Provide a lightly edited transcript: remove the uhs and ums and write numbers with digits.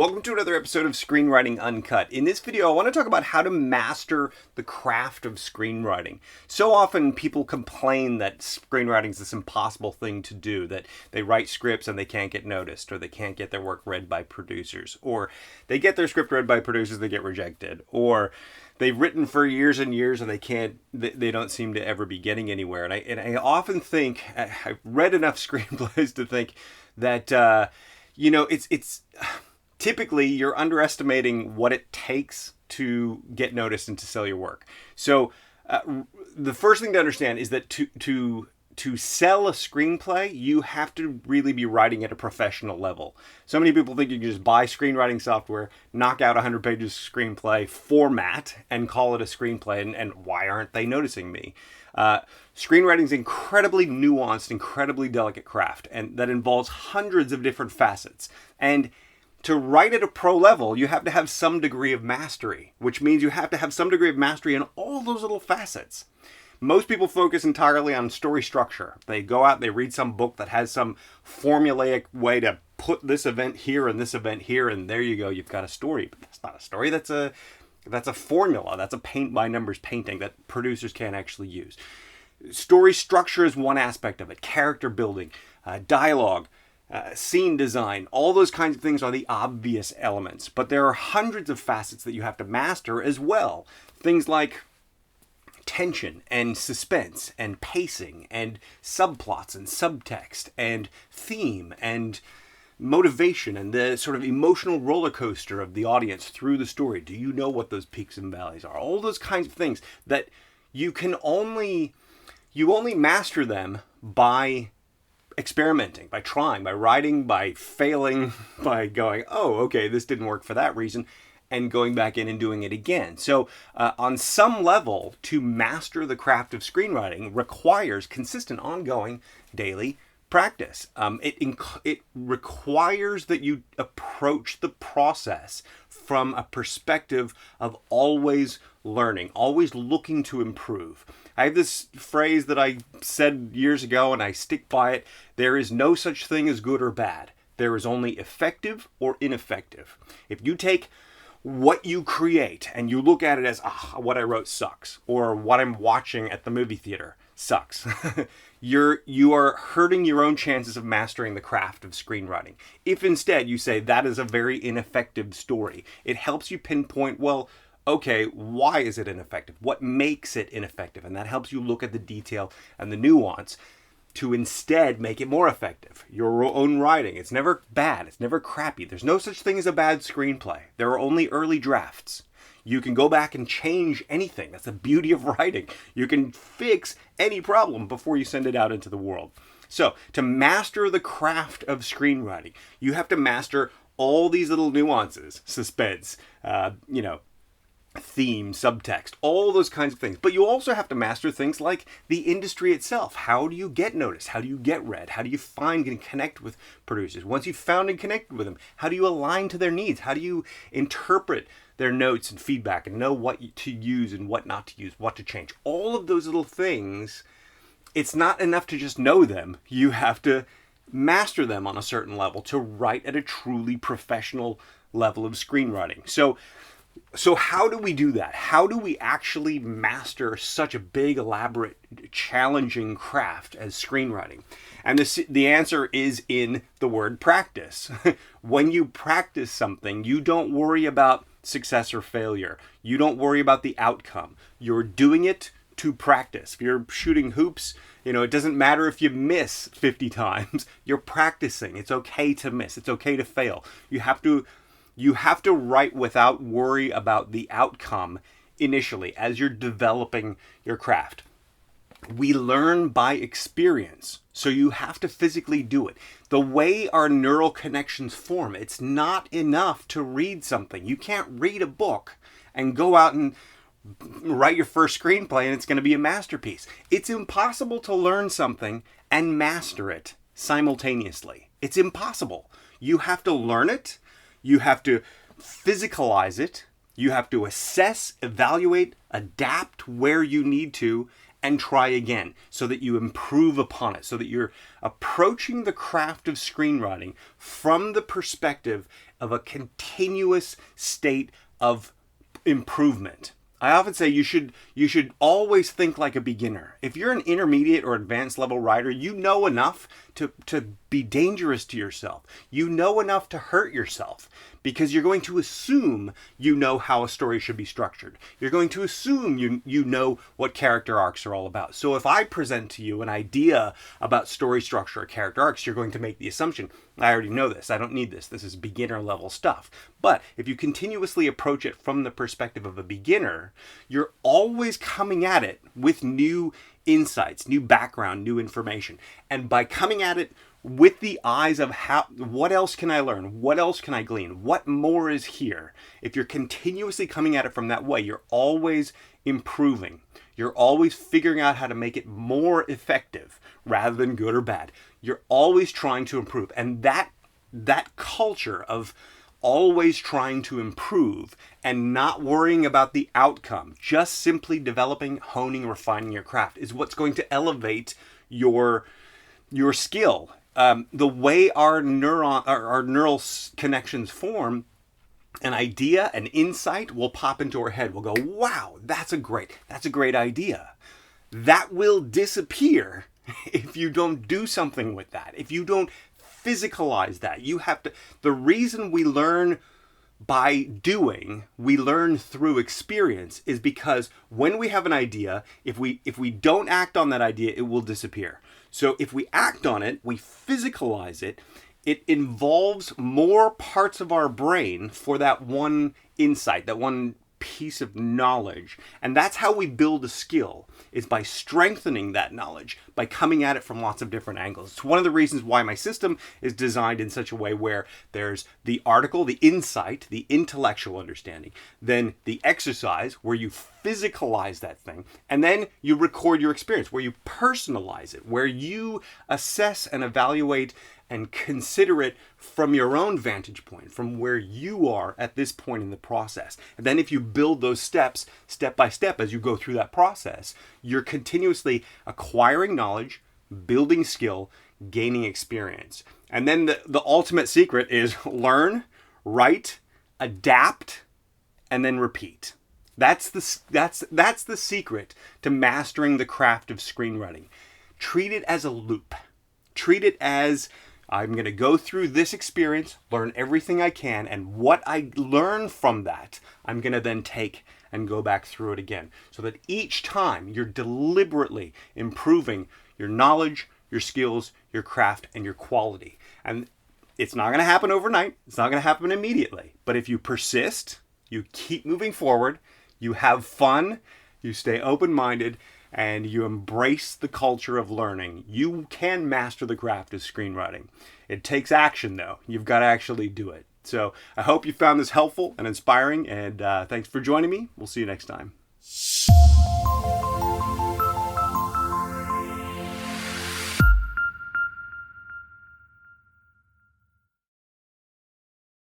Welcome to another episode of Screenwriting Uncut. In this video, I want to talk about how to master the craft of screenwriting. So often people complain that screenwriting is this impossible thing to do, that they write scripts and they can't get noticed, or they can't get their work read by producers, or they get their script read by producers, they get rejected, or they've written for years and years and they don't seem to ever be getting anywhere. And I often think, I've read enough screenplays to think that, it's typically you're underestimating what it takes to get noticed and to sell your work. So the first thing to understand is that to sell a screenplay, you have to really be writing at a professional level. So many people think you can just buy screenwriting software, knock out 100 pages of screenplay, format, and call it a screenplay. And why aren't they noticing me? Screenwriting is incredibly nuanced, incredibly delicate craft, and that involves hundreds of different facets. And to write at a pro level, you have to have some degree of mastery, which means you have to have some degree of mastery in all those little facets. Most people focus entirely on story structure. They go out, they read some book that has some formulaic way to put this event here and this event here, and there you go, you've got a story. But that's not a story, that's a formula, that's a paint-by-numbers painting that producers can't actually use. Story structure is one aspect of it. Character building, dialogue, scene design, all those kinds of things are the obvious elements. But there are hundreds of facets that you have to master as well. Things like tension and suspense and pacing and subplots and subtext and theme and motivation and the sort of emotional roller coaster of the audience through the story. Do you know what those peaks and valleys are? All those kinds of things that you only master them by experimenting, by trying, by writing, by failing, by going, oh, okay, this didn't work for that reason, and going back in and doing it again. So on some level, to master the craft of screenwriting requires consistent, ongoing, daily practice. It requires that you approach the process from a perspective of always learning, always looking to improve. I have this phrase that I said years ago and I stick by it. There is no such thing as good or bad. There is only effective or ineffective. If you take what you create and you look at it as, what I wrote sucks, or what I'm watching at the movie theater sucks, you are hurting your own chances of mastering the craft of screenwriting. If instead you say that is a very ineffective story, it helps you pinpoint, well, okay, why is it ineffective? What makes it ineffective? And that helps you look at the detail and the nuance to instead make it more effective. Your own writing, it's never bad, it's never crappy. There's no such thing as a bad screenplay. There are only early drafts. You can go back and change anything. That's the beauty of writing. You can fix any problem before you send it out into the world. So, to master the craft of screenwriting, you have to master all these little nuances, suspense, theme, subtext, all those kinds of things. But you also have to master things like the industry itself. How do you get noticed? How do you get read? How do you find and connect with producers? Once you've found and connected with them, how do you align to their needs? How do you interpret their notes and feedback and know what to use and what not to use, what to change? All of those little things, it's not enough to just know them. You have to master them on a certain level to write at a truly professional level of screenwriting. So how do we do that? How do we actually master such a big, elaborate, challenging craft as screenwriting? And the answer is in the word practice. When you practice something, you don't worry about success or failure. You don't worry about the outcome. You're doing it to practice. If you're shooting hoops, it doesn't matter if you miss 50 times. You're practicing. It's okay to miss. It's okay to fail. You have to write without worry about the outcome initially as you're developing your craft. We learn by experience, so you have to physically do it. The way our neural connections form, it's not enough to read something. You can't read a book and go out and write your first screenplay and it's going to be a masterpiece. It's impossible to learn something and master it simultaneously. It's impossible. You have to learn it. You have to physicalize it. You have to assess, evaluate, adapt where you need to, and try again so that you improve upon it, so that you're approaching the craft of screenwriting from the perspective of a continuous state of improvement. I often say you should always think like a beginner. If you're an intermediate or advanced level writer, you know enough to be dangerous to yourself. You know enough to hurt yourself because you're going to assume you know how a story should be structured. You're going to assume you know what character arcs are all about. So if I present to you an idea about story structure or character arcs, you're going to make the assumption, I already know this. I don't need this. This is beginner level stuff. But if you continuously approach it from the perspective of a beginner, you're always coming at it with new insights, new background, new information. And by coming at it with the eyes of what else can I learn? What else can I glean? What more is here? If you're continuously coming at it from that way, you're always improving. You're always figuring out how to make it more effective rather than good or bad. You're always trying to improve. And that culture of always trying to improve and not worrying about the outcome, just simply developing, honing, refining your craft is what's going to elevate your skill. The way our neural connections form, an idea, an insight will pop into our head. We'll go, wow, that's a great idea. That will disappear if you don't do something with that. If you don't physicalize that, you have to. The reason we learn by doing, we learn through experience, is because when we have an idea, if we don't act on that idea, it will disappear. So if we act on it, we physicalize it, it involves more parts of our brain for that one insight, that one piece of knowledge. And that's how we build a skill, is by strengthening that knowledge, by coming at it from lots of different angles. It's one of the reasons why my system is designed in such a way where there's the article, the insight, the intellectual understanding, then the exercise where you physicalize that thing, and then you record your experience, where you personalize it, where you assess and evaluate and consider it from your own vantage point, from where you are at this point in the process. And then if you build those steps, step by step, as you go through that process, you're continuously acquiring knowledge, building skill, gaining experience. And then the ultimate secret is learn, write, adapt, and then repeat. That's the secret to mastering the craft of screenwriting. Treat it as a loop. Treat it as, I'm going to go through this experience, learn everything I can, and what I learn from that, I'm going to then take and go back through it again. So that each time you're deliberately improving your knowledge, your skills, your craft, and your quality. And it's not going to happen overnight. It's not going to happen immediately. But if you persist, you keep moving forward, you have fun, you stay open-minded, and you embrace the culture of learning, you can master the craft of screenwriting. It takes action, though. You've got to actually do it. So I hope you found this helpful and inspiring, and thanks for joining me. We'll see you next time.